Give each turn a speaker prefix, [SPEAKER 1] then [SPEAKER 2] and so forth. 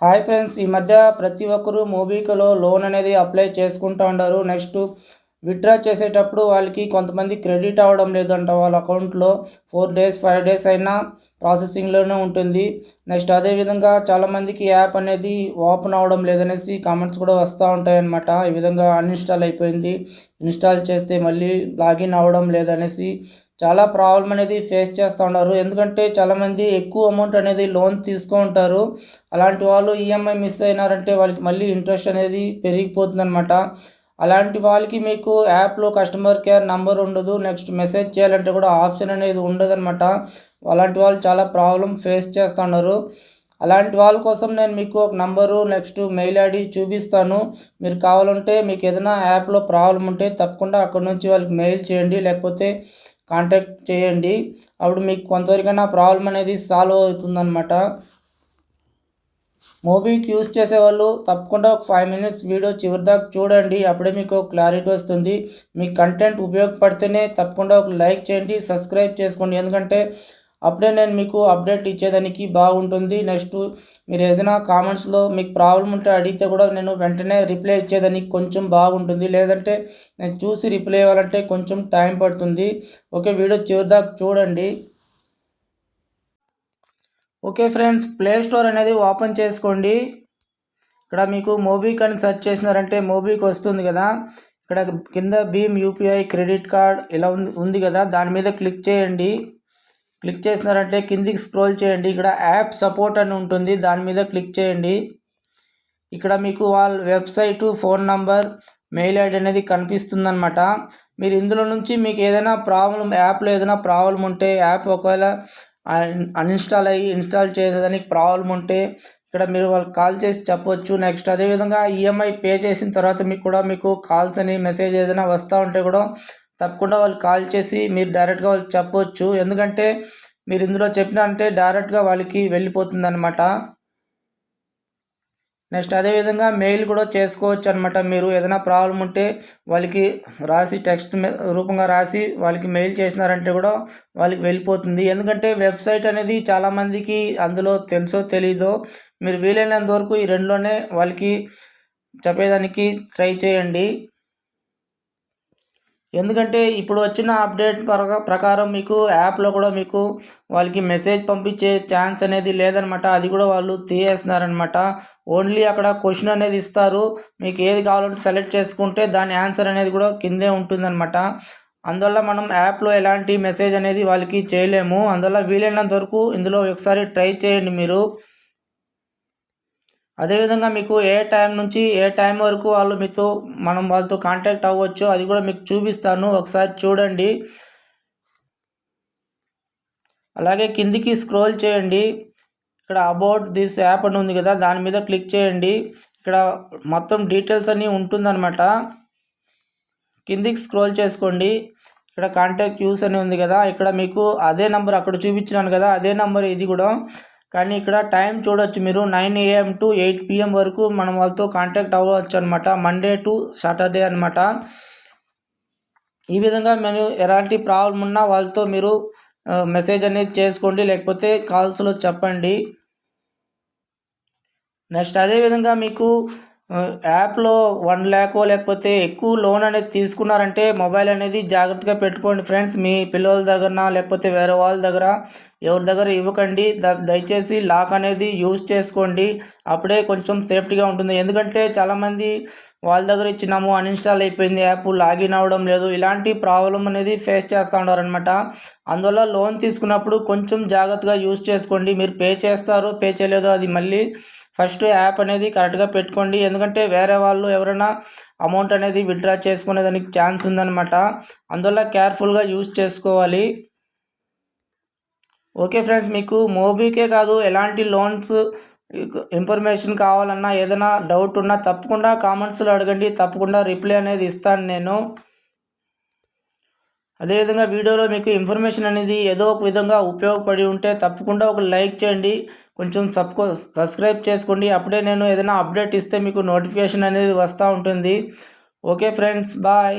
[SPEAKER 1] Hi friends, ఈ మధ్య ప్రతి ఒక్కరూ మోబిక్విక్లో లోన్ అనేది అప్లై చేసుకుంటూ ఉన్నారు. నెక్స్ట్ విత్డ్రా చేసేటప్పుడు వాళ్ళకి కొంతమంది క్రెడిట్ అవ్వడం లేదంట. వాళ్ళ అకౌంట్లో 4 డేస్ 5 డేస్ అయినా ప్రాసెసింగ్లోనే ఉంటుంది. నెక్స్ట్ అదేవిధంగా చాలామందికి యాప్ అనేది ఓపెన్ అవ్వడం లేదనేసి కామెంట్స్ కూడా వస్తూ ఉంటాయన్నమాట. ఈ విధంగా అన్ఇన్స్టాల్ అయిపోయింది, ఇన్స్టాల్ చేస్తే మళ్ళీ లాగిన్ అవ్వడం లేదనేసి చాలా ప్రాబ్లం అనేది ఫేస్ చేస్తూ ఉన్నారు. ఎందుకంటే చాలామంది ఎక్కువ అమౌంట్ అనేది లోన్ తీసుకుంటారు. అలాంటి వాళ్ళు ఈఎంఐ మిస్ అయినారంటే వాళ్ళకి మళ్ళీ ఇంట్రెస్ట్ అనేది పెరిగిపోతుందన్నమాట. అలాంటి వాళ్ళకి మీకు యాప్లో కస్టమర్ కేర్ నంబర్ ఉండదు. నెక్స్ట్ మెసేజ్ చేయాలంటే కూడా ఆప్షన్ అనేది ఉండదన్నమాట. అలాంటి వాళ్ళు చాలా ప్రాబ్లం ఫేస్ చేస్తున్నారు. అలాంటి వాళ్ళ కోసం నేను మీకు ఒక నంబరు నెక్స్ట్ మెయిల్ ఐడి చూపిస్తాను. మీరు కావాలంటే మీకు ఏదైనా యాప్లో ప్రాబ్లం ఉంటే తప్పకుండా అక్కడ నుంచి వాళ్ళకి మెయిల్ చేయండి, లేకపోతే కాంటాక్ట్ చేయండి. అప్పుడు మీకు కొంతవరకైనా ప్రాబ్లం అనేది సాల్వ్ అవుతుందన్నమాట. మోబిక్విక్ యూస్ చేసేవాళ్ళు తప్పకుండా ఒక 5 మినిట్స్ వీడియో చివరి దాకా చూడండి. అప్పుడే మీకు క్లారిటీ వస్తుంది. మీ కంటెంట్ ఉపయోగపడితేనే తప్పకుండా ఒక లైక్ చేయండి, సబ్స్క్రైబ్ చేసుకోండి. ఎందుకంటే అప్పుడే నేను మీకు అప్డేట్ ఇచ్చేదానికి బాగుంటుంది. నెక్స్ట్ మీరు ఏదైనా కామెంట్స్లో మీకు ప్రాబ్లం ఉంటే అడిగితే కూడా నేను వెంటనే రిప్లై ఇచ్చేదానికి కొంచెం బాగుంటుంది. లేదంటే నేను చూసి రిప్లై ఇవ్వాలంటే కొంచెం టైం పడుతుంది. ఓకే, వీడియో చివరి దాకా చూడండి. ఓకే ఫ్రెండ్స్, ప్లే స్టోర్ అనేది ఓపెన్ చేసుకోండి. ఇక్కడ మీకు మోబిక్విక్ అని సెర్చ్ చేసినారంటే మోబిక్విక్ వస్తుంది కదా. ఇక్కడ కింద భీమ్ యూపీఐ క్రెడిట్ కార్డ్ ఇలా ఉంది కదా, దాని మీద క్లిక్ చేయండి. క్లిక్ చేసినారంటే కిందికి స్క్రోల్ చేయండి. ఇక్కడ యాప్ సపోర్ట్ అని ఉంటుంది, దాని మీద క్లిక్ చేయండి. ఇక్కడ మీకు వాళ్ళ website, phone number, mail ID అనేది కనిపిస్తుందన్నమాట. మీరు ఇందులో నుంచి మీకు ఏదైనా ప్రాబ్లం, యాప్లో ఏదైనా ప్రాబ్లం ఉంటే, యాప్ ఒకవేళ అన్ఇన్స్టాల్ అయ్యి ఇన్స్టాల్ చేసేదానికి ప్రాబ్లం ఉంటే ఇక్కడ మీరు వాళ్ళకి కాల్ చేసి చెప్పొచ్చు. నెక్స్ట్ అదేవిధంగా ఈఎంఐ పే చేసిన తర్వాత మీకు కాల్స్ అని మెసేజ్ ఏదైనా వస్తూ ఉంటే కూడా తప్పకుండా వాళ్ళు కాల్ చేసి మీరు డైరెక్ట్గా వాళ్ళకి చెప్పొచ్చు. ఎందుకంటే మీరు ఇందులో చెప్పినా అంటే డైరెక్ట్గా వాళ్ళకి వెళ్ళిపోతుంది అనమాట. నెక్స్ట్ అదేవిధంగా మెయిల్ కూడా చేసుకోవచ్చు అనమాట. మీరు ఏదైనా ప్రాబ్లం ఉంటే వాళ్ళకి రాసి టెక్స్ట్ రూపంగా రాసి వాళ్ళకి మెయిల్ చేసినారంటే కూడా వాళ్ళకి వెళ్ళిపోతుంది. ఎందుకంటే వెబ్సైట్ అనేది చాలామందికి అందులో తెలుసో తెలీదో, మీరు వీలైనంత వరకు ఈ రెండులోనే వాళ్ళకి చెప్పేదానికి ట్రై చేయండి. ఎందుకంటే ఇప్పుడు వచ్చిన అప్డేట్ ప్రకారం మీకు యాప్లో కూడా మీకు వాళ్ళకి మెసేజ్ పంపించే ఛాన్స్ అనేది లేదనమాట. అది కూడా వాళ్ళు తీసేస్తున్నారనమాట. ఓన్లీ అక్కడ క్వశ్చన్ అనేది ఇస్తారు. మీకు ఏది కావాలంటే సెలెక్ట్ చేసుకుంటే దాని ఆన్సర్ అనేది కూడా కిందే ఉంటుందన్నమాట. అందువల్ల మనం యాప్లో ఎలాంటి మెసేజ్ అనేది వాళ్ళకి చేయలేము. అందువల్ల వీలైనంత వరకు ఇందులో ఒకసారి ట్రై చేయండి మీరు. అదేవిధంగా మీకు ఏ టైం నుంచి ఏ టైం వరకు మనం వాళ్ళతో కాంటాక్ట్ అవ్వచ్చు అది కూడా మీకు చూపిస్తాను, ఒకసారి చూడండి. అలాగే కిందికి స్క్రోల్ చేయండి. ఇక్కడ అబౌట్ దిస్ యాప్ అని ఉంది కదా, దాని మీద క్లిక్ చేయండి. ఇక్కడ మొత్తం డీటెయిల్స్ అన్నీ ఉంటుందన్నమాట. కిందికి స్క్రోల్ చేసుకోండి. ఇక్కడ కాంటాక్ట్ యూస్ అని ఉంది కదా, ఇక్కడ మీకు అదే నెంబర్ అక్కడ చూపించినాను కదా, అదే నెంబర్ ఇది కూడా. కానీ ఇక్కడ టైం చూడొచ్చు మీరు, 9 AM to 8 PM వరకు మనం వాళ్ళతో కాంటాక్ట్ అవ్వచ్చు అనమాట. మండే టు సాటర్డే అనమాట. ఈ విధంగా మేము ఎలాంటి ప్రాబ్లం ఉన్నా వాళ్ళతో మీరు మెసేజ్ అనేది చేసుకోండి, లేకపోతే కాల్స్లో చెప్పండి. నెక్స్ట్ అదేవిధంగా మీకు యాప్లో 1 lakh లేకపోతే ఎక్కువ లోన్ అనేది తీసుకున్నారంటే మొబైల్ అనేది జాగ్రత్తగా పెట్టుకోండి ఫ్రెండ్స్. మీ పిల్లల దగ్గర లేకపోతే వేరే వాళ్ళ దగ్గర ఎవరి దగ్గర ఇవ్వకండి. దయచేసి లాక్ అనేది యూజ్ చేసుకోండి, అప్పుడే కొంచెం సేఫ్టీగా ఉంటుంది. ఎందుకంటే చాలామంది వాళ్ళ దగ్గర ఇచ్చినాము, అన్ఇన్స్టాల్ అయిపోయింది యాప్, లాగిన్ అవ్వడం లేదు, ఇలాంటి ప్రాబ్లం అనేది ఫేస్ చేస్తూ ఉన్నారనమాట. అందువల్ల లోన్ తీసుకున్నప్పుడు కొంచెం జాగ్రత్తగా యూజ్ చేసుకోండి. మీరు పే చేస్తారు, పే చేయలేదో అది మళ్ళీ ఫస్ట్ యాప్ అనేది కరెక్ట్గా పెట్టుకోండి. ఎందుకంటే వేరే వాళ్ళు ఎవరైనా అమౌంట్ అనేది విత్డ్రా చేసుకునే దానికి ఛాన్స్ ఉందన్నమాట. అందువల్ల కేర్ఫుల్గా యూజ్ చేసుకోవాలి. ఓకే ఫ్రెండ్స్, మీకు మోబిక్వికే కాదు ఎలాంటి లోన్స్ ఇన్ఫర్మేషన్ కావాలన్నా ఏదైనా డౌట్ ఉన్నా తప్పకుండా కామెంట్స్లో అడగండి, తప్పకుండా రిప్లై అనేది ఇస్తాను నేను. అదేవిధంగా వీడియోలో మీకు ఇన్ఫర్మేషన్ అనేది ఏదో ఒక విధంగా ఉపయోగపడి ఉంటే తప్పకుండా ఒక లైక్ చేయండి, కొంచెం సబ్స్క్రైబ్ చేసుకోండి. అప్పుడే నేను ఏదైనా అప్డేట్ ఇస్తే మీకు నోటిఫికేషన్ అనేది వస్తూ ఉంటుంది. Okay friends, bye.